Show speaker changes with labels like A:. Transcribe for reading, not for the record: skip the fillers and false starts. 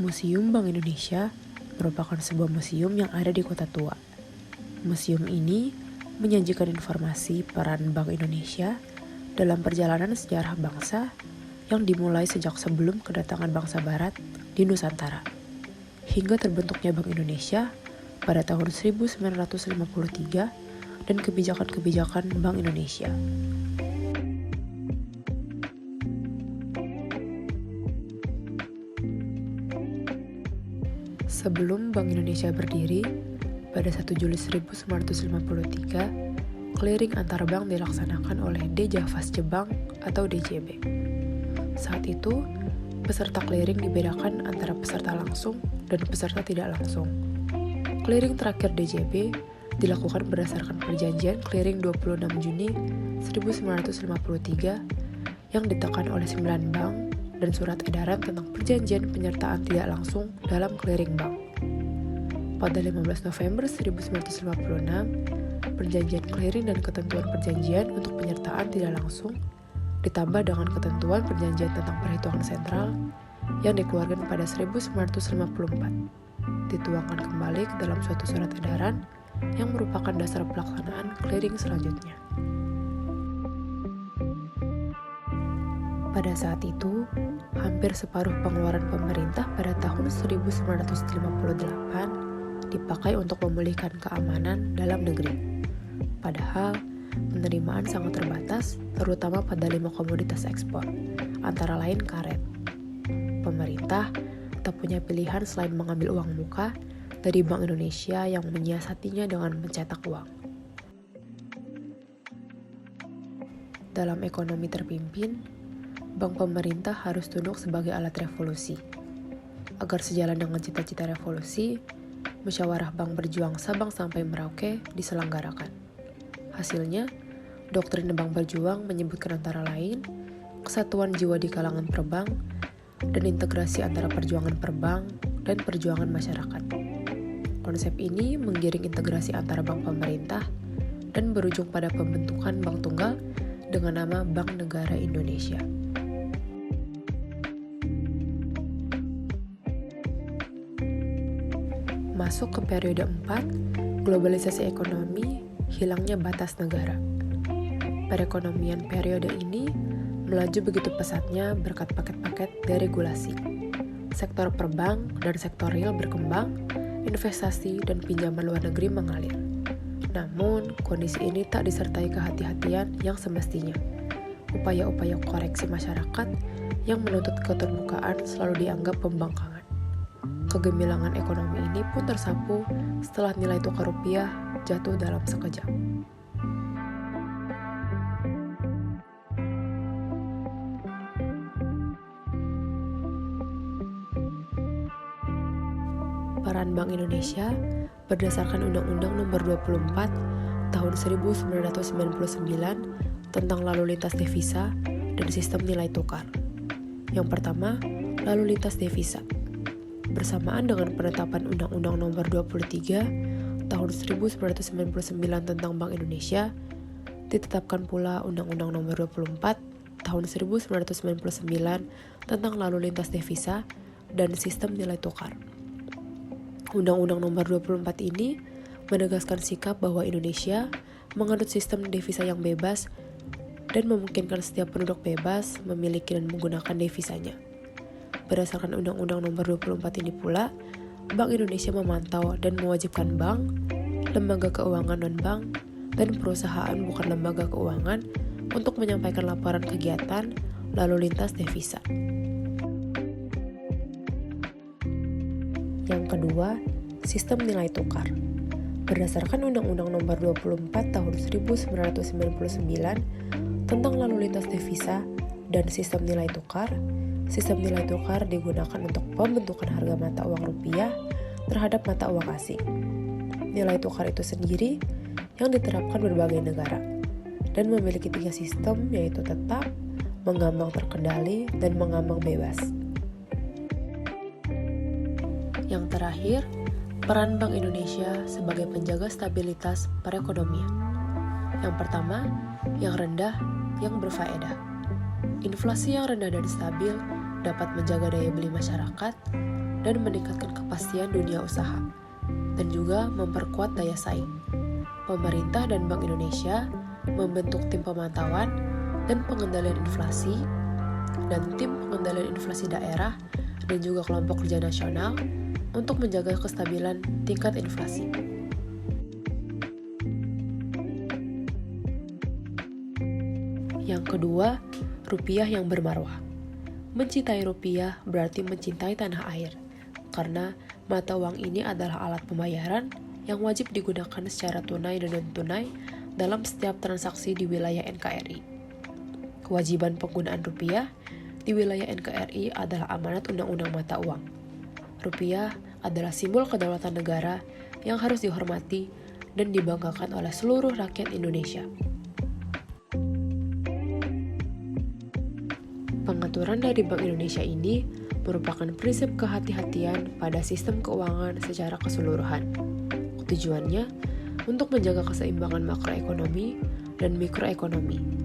A: Museum Bank Indonesia merupakan sebuah museum yang ada di Kota Tua. Museum ini menyajikan informasi peran Bank Indonesia dalam perjalanan sejarah bangsa yang dimulai sejak sebelum kedatangan bangsa Barat di Nusantara, hingga terbentuknya Bank Indonesia pada tahun 1953 dan kebijakan-kebijakan Bank Indonesia. Sebelum Bank Indonesia berdiri, pada 1 Juli 1953, clearing antar bank dilaksanakan oleh Djafasce Bank atau DJB. Saat itu, peserta clearing dibedakan antara peserta langsung dan peserta tidak langsung. Clearing terakhir DJB dilakukan berdasarkan perjanjian clearing 26 Juni 1953 yang ditekan oleh 9 bank dan surat edaran tentang perjanjian penyertaan tidak langsung dalam clearing bank. Pada 15 November 1956, perjanjian clearing dan ketentuan perjanjian untuk penyertaan tidak langsung ditambah dengan ketentuan perjanjian tentang perhitungan sentral yang dikeluarkan pada 1954, dituangkan kembali ke dalam suatu surat edaran yang merupakan dasar pelaksanaan clearing selanjutnya. Pada saat itu, hampir separuh pengeluaran pemerintah pada tahun 1958 dipakai untuk memulihkan keamanan dalam negeri. Padahal, penerimaan sangat terbatas, terutama pada 5 komoditas ekspor, antara lain karet. Pemerintah tak punya pilihan selain mengambil uang muka dari Bank Indonesia yang menyiasatinya dengan mencetak uang. Dalam ekonomi terpimpin, bank pemerintah harus tunduk sebagai alat revolusi. Agar sejalan dengan cita-cita revolusi, musyawarah bank berjuang Sabang sampai Merauke diselenggarakan. Hasilnya, doktrin bank berjuang menyebutkan antara lain kesatuan jiwa di kalangan perbank dan integrasi antara perjuangan perbank dan perjuangan masyarakat. Konsep ini menggiring integrasi antara bank pemerintah dan berujung pada pembentukan bank tunggal dengan nama Bank Negara Indonesia. Masuk ke periode 4, globalisasi ekonomi, hilangnya batas negara. Perekonomian periode ini melaju begitu pesatnya berkat paket-paket deregulasi. Sektor perbank dan sektor real berkembang, investasi dan pinjaman luar negeri mengalir. Namun, kondisi ini tak disertai kehati-hatian yang semestinya. Upaya-upaya koreksi masyarakat yang menuntut keterbukaan selalu dianggap pembangkangan. Kegemilangan ekonomi ini pun tersapu setelah nilai tukar rupiah jatuh dalam sekejap. Peran Bank Indonesia berdasarkan Undang-Undang Nomor 24 Tahun 1999 tentang lalu lintas devisa dan sistem nilai tukar. Yang pertama, lalu lintas devisa. Bersamaan dengan penetapan Undang-Undang Nomor 23 Tahun 1999 tentang Bank Indonesia, ditetapkan pula Undang-Undang Nomor 24 Tahun 1999 tentang lalu lintas devisa dan sistem nilai tukar. Undang-Undang Nomor 24 ini menegaskan sikap bahwa Indonesia menganut sistem devisa yang bebas dan memungkinkan setiap penduduk bebas memiliki dan menggunakan devisanya. Berdasarkan Undang-Undang Nomor 24 ini pula, Bank Indonesia memantau dan mewajibkan bank, lembaga keuangan non-bank, dan perusahaan bukan lembaga keuangan untuk menyampaikan laporan kegiatan lalu lintas devisa. Yang kedua, sistem nilai tukar. Berdasarkan Undang-Undang Nomor 24 Tahun 1999 tentang lalu lintas devisa dan sistem nilai tukar digunakan untuk pembentukan harga mata uang rupiah terhadap mata uang asing. Nilai tukar itu sendiri yang diterapkan berbagai negara dan memiliki 3 sistem, yaitu tetap, mengambang terkendali, dan mengambang bebas. Yang terakhir, peran Bank Indonesia sebagai penjaga stabilitas perekonomian. Yang pertama, yang rendah, yang berfaedah. Inflasi yang rendah dan stabil dapat menjaga daya beli masyarakat, dan meningkatkan kepastian dunia usaha, dan juga memperkuat daya saing. Pemerintah dan Bank Indonesia membentuk tim pemantauan dan pengendalian inflasi, dan tim pengendalian inflasi daerah, dan juga kelompok kerja nasional untuk menjaga kestabilan tingkat inflasi. Yang kedua, rupiah yang bermarwah. Mencintai rupiah berarti mencintai tanah air, karena mata uang ini adalah alat pembayaran yang wajib digunakan secara tunai dan non-tunai dalam setiap transaksi di wilayah NKRI. Kewajiban penggunaan rupiah di wilayah NKRI adalah amanat Undang-Undang Mata Uang. Rupiah adalah simbol kedaulatan negara yang harus dihormati dan dibanggakan oleh seluruh rakyat Indonesia. Pengaturan dari Bank Indonesia ini merupakan prinsip kehati-hatian pada sistem keuangan secara keseluruhan. Tujuannya untuk menjaga keseimbangan makroekonomi dan mikroekonomi,